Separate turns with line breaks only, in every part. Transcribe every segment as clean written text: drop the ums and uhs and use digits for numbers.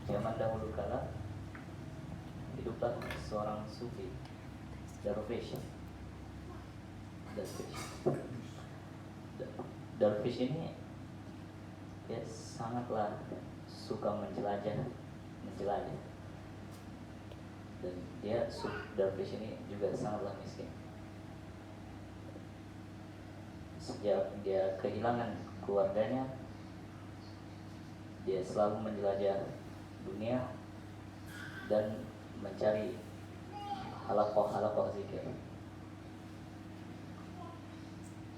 Zaman dahulu kala hiduplah seorang sufi, Darwish. Darwish ini dia sangatlah suka menjelajah, dan Darwish ini juga sangatlah miskin. Sejak dia kehilangan keluarganya, dia selalu menjelajah dunia dan mencari halakoh zikir.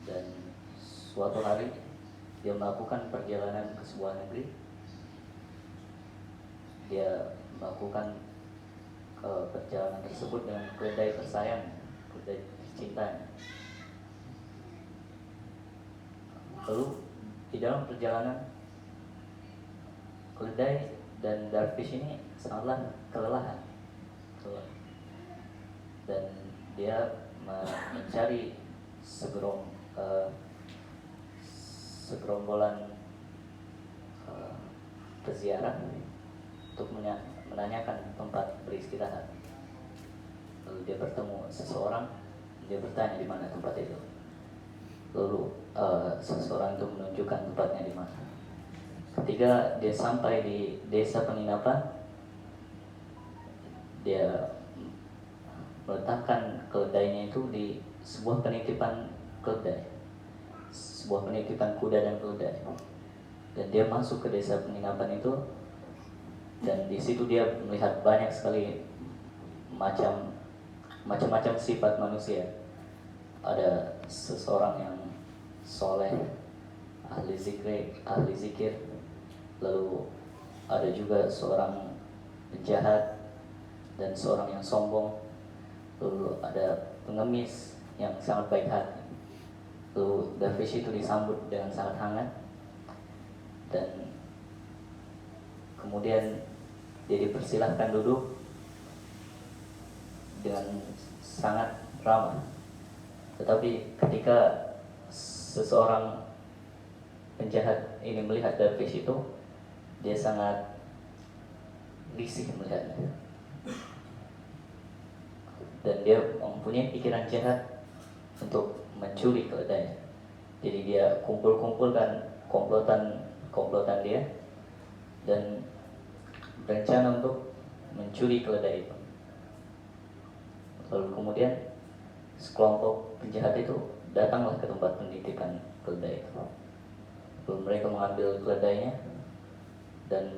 Dan suatu hari dia melakukan perjalanan ke sebuah negeri. Dia melakukan perjalanan tersebut dengan keledai tersayang, keledai tercintanya. Lalu di dalam perjalanan, keledai dan Darwish ini sangatlah kelelahan, dan dia mencari segerombolan peziarah untuk menanyakan tempat beristirahat. Lalu dia bertemu seseorang, dia bertanya di mana tempat itu. Lalu seseorang itu menunjukkan tempatnya di mana. Ketika dia sampai di desa penginapan, dia meletakkan keledainya itu di sebuah penitipan keledai, sebuah penitipan kuda dan keledai. Dan dia masuk ke desa penginapan itu, dan di situ dia melihat banyak sekali macam-macam sifat manusia. Ada seseorang yang soleh, ahli zikir, lalu ada juga seorang penjahat dan seorang yang sombong, lalu ada pengemis yang sangat baik hati. Lalu Darwish itu disambut dengan sangat hangat, dan kemudian dia dipersilahkan duduk dengan sangat ramah. Tetapi ketika seseorang penjahat ini melihat Darwish itu, dia sangat risih melihatnya, dan dia mempunyai pikiran jahat untuk mencuri keledai. Jadi dia kumpulkan komplotan dia dan berencana untuk mencuri keledai itu. Lalu kemudian sekelompok penjahat itu datanglah ke tempat penitipan keledai itu. Lalu mereka mengambil keledainya dan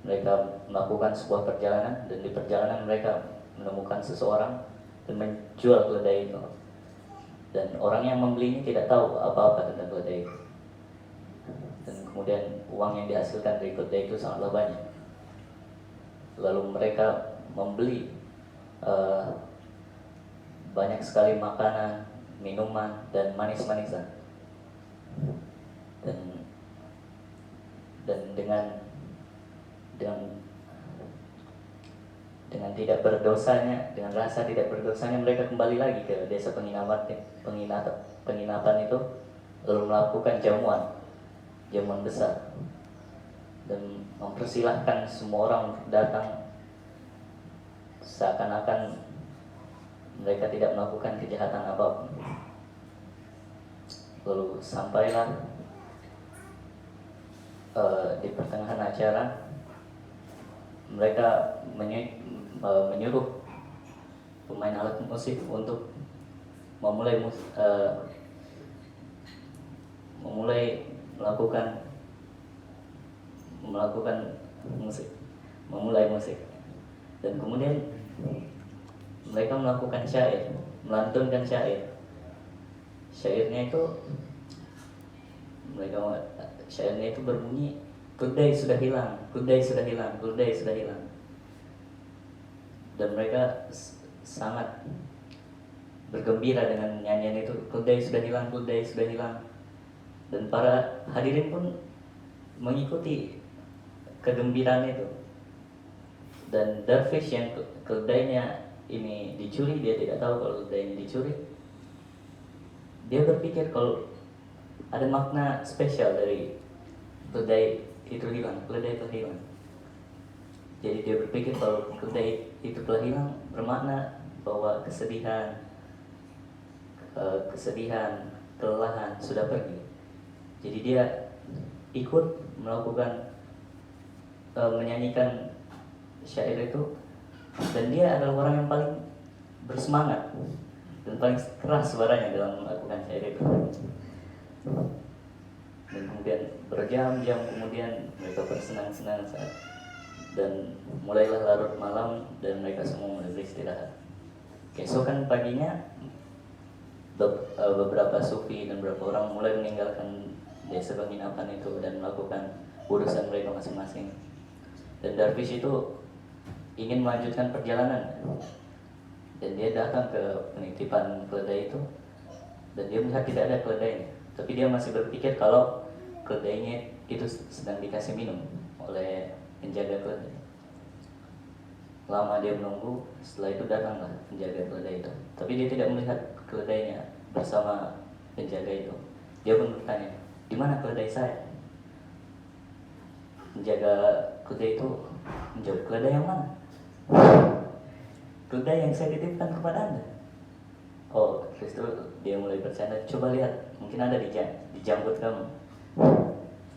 mereka melakukan sebuah perjalanan, dan di perjalanan mereka menemukan seseorang dan menjual keledai itu. Dan orang yang membelinya tidak tahu apa-apa tentang keledai itu. Dan kemudian uang yang dihasilkan dari keledai itu sangatlah banyak. Lalu mereka membeli banyak sekali makanan, minuman, dan manis-manisan. Dan dengan tidak berdosanya, dengan rasa tidak berdosanya, mereka kembali lagi ke desa penginapan itu, lalu melakukan jamuan besar dan mempersilahkan semua orang datang, seakan-akan mereka tidak melakukan kejahatan apapun. Lalu sampailah di pertengahan acara, mereka menyuruh pemain alat musik untuk memulai musik. Dan kemudian mereka melakukan melantunkan syair. Syairnya itu berbunyi, keledai sudah hilang. Dan mereka sangat bergembira dengan nyanyian itu, keledai sudah hilang. Dan para hadirin pun mengikuti kegembiraan itu. Dan Darwish yang keledainya ini dicuri, dia tidak tahu kalau keledainya dicuri. Dia berpikir kalau ada makna spesial dari keledai itu hilang. Jadi dia berpikir kalau keledai itu telah hilang, bermakna bahwa kesedihan, kelelahan sudah pergi. Jadi dia ikut melakukan menyanyikan syair itu, dan dia adalah orang yang paling bersemangat dan paling keras suaranya dalam melakukan syair itu. Dan kemudian berjam-jam kemudian mereka bersenang-senang dan mulailah larut malam dan mereka semua mulai beristirahat. Keesokan paginya beberapa sufi dan beberapa orang mulai meninggalkan desa penginapan itu dan melakukan urusan mereka masing-masing. Dan Darwish itu ingin melanjutkan perjalanan, dan dia datang ke penitipan keledai itu, dan dia melihat tidak ada keledainya, tapi dia masih berpikir kalau keledainya itu sedang dikasih minum oleh penjaga keledai. Lama dia menunggu, setelah itu datanglah penjaga keledai itu, tapi dia tidak melihat keledainya bersama penjaga itu. Dia pun bertanya, di mana keledai saya? Penjaga keledai itu menjawab, keledai yang mana? Keledai yang saya titipkan kepada Anda. Oh, terus itu dia mulai bercanda, coba lihat, mungkin ada di janggut kamu.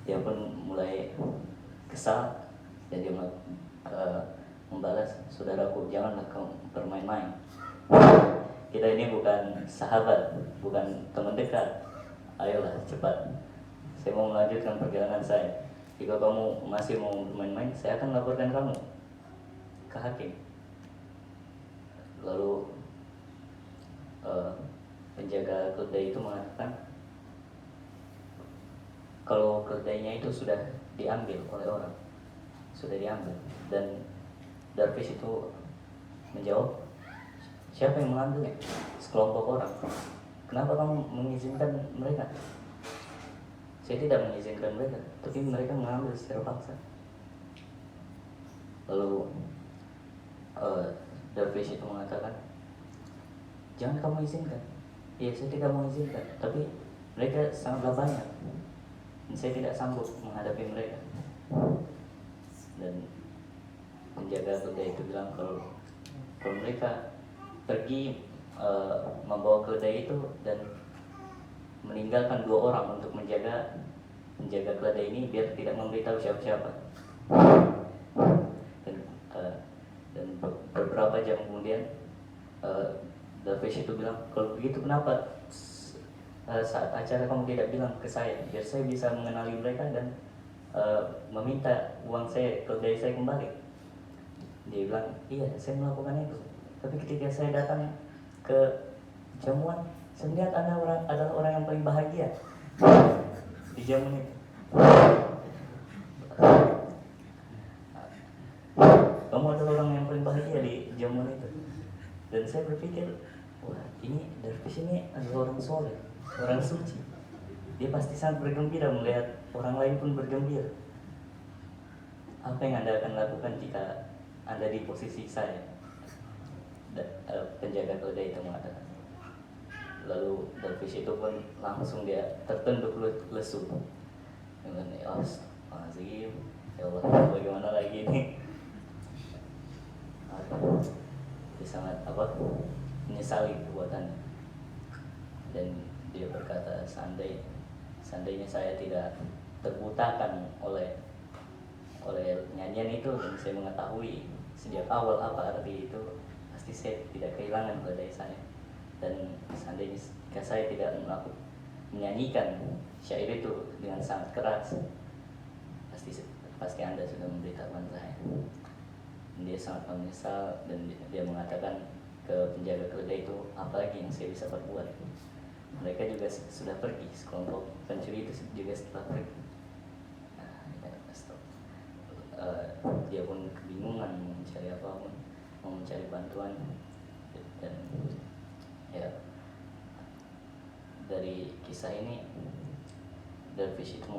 Dia pun mulai kesal dan dia membalas, saudaraku, janganlah kau bermain-main. Kita ini bukan sahabat, bukan teman dekat. Ayolah cepat, saya mau melanjutkan perjalanan saya. Jika kamu masih mau bermain-main, saya akan laporkan kamu ke hakim. Lalu penjaga keledai itu mengatakan kalau keledainya itu sudah diambil oleh orang, dan Darwish itu menjawab, siapa yang mengambilnya? Sekelompok orang. Kenapa kamu mengizinkan mereka? Saya tidak mengizinkan mereka, tapi mereka mengambil secara paksa. Lalu Darwish itu mengatakan, jangan kamu izinkan. Ya, saya tidak mengizinkan, tapi mereka sangatlah banyak dan saya tidak sanggup menghadapi mereka. Dan penjaga keledai itu bilang kalau mereka pergi membawa keledai itu dan meninggalkan 2 orang untuk menjaga keledai ini biar tidak memberitahu siapa-siapa. Dan beberapa jam kemudian Darwish itu bilang, kalau begitu kenapa saat acara kamu tidak bilang ke saya, biar saya bisa mengenali mereka dan meminta uang saya, keledai saya kembali. Dia bilang, iya saya melakukan itu, tapi ketika saya datang ke jamuan, saya melihat Anda adalah orang yang paling bahagia di jamuan itu. Kamu adalah orang yang paling bahagia di jamuan itu. Dan saya berpikir, wah, ini Darwish ini adalah orang soleh, orang suci. Dia pasti sangat bergembira melihat orang lain pun bergembira. Apa yang Anda akan lakukan jika Anda di posisi saya? Penjaga keledai itu mengatakan. Lalu Darwish itu pun langsung dia tertunduk lesu. Dengan astagfirullahaladzim, ya Allah, bagaimana lagi ini? Dia sangat menyesali perbuatannya, dan dia berkata, seandainya saya tidak terbutakan oleh nyanyian itu dan saya mengetahui sejak awal apa arti itu, pasti saya tidak kehilangan keledai saya. Dan seandainya jika saya tidak menyanyikan syair itu dengan sangat keras, pasti Anda sudah memberitahukan saya. Dia sangat menyesal dan dia mengatakan ke penjaga keledai itu, apa lagi yang saya bisa perbuat? Mereka juga sudah pergi, sekelompok pencuri itu juga setelah pergi. Dia pun kebingungan mau mencari apa, mau mencari bantuan. Dan ya, dari kisah ini Darwish itu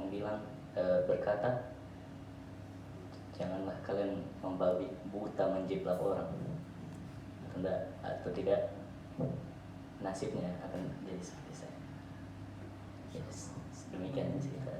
berkata, janganlah kalian membabi buta menjiplak orang, atau tidak nasibnya akan jadi seperti saya. Yes, demikian cerita.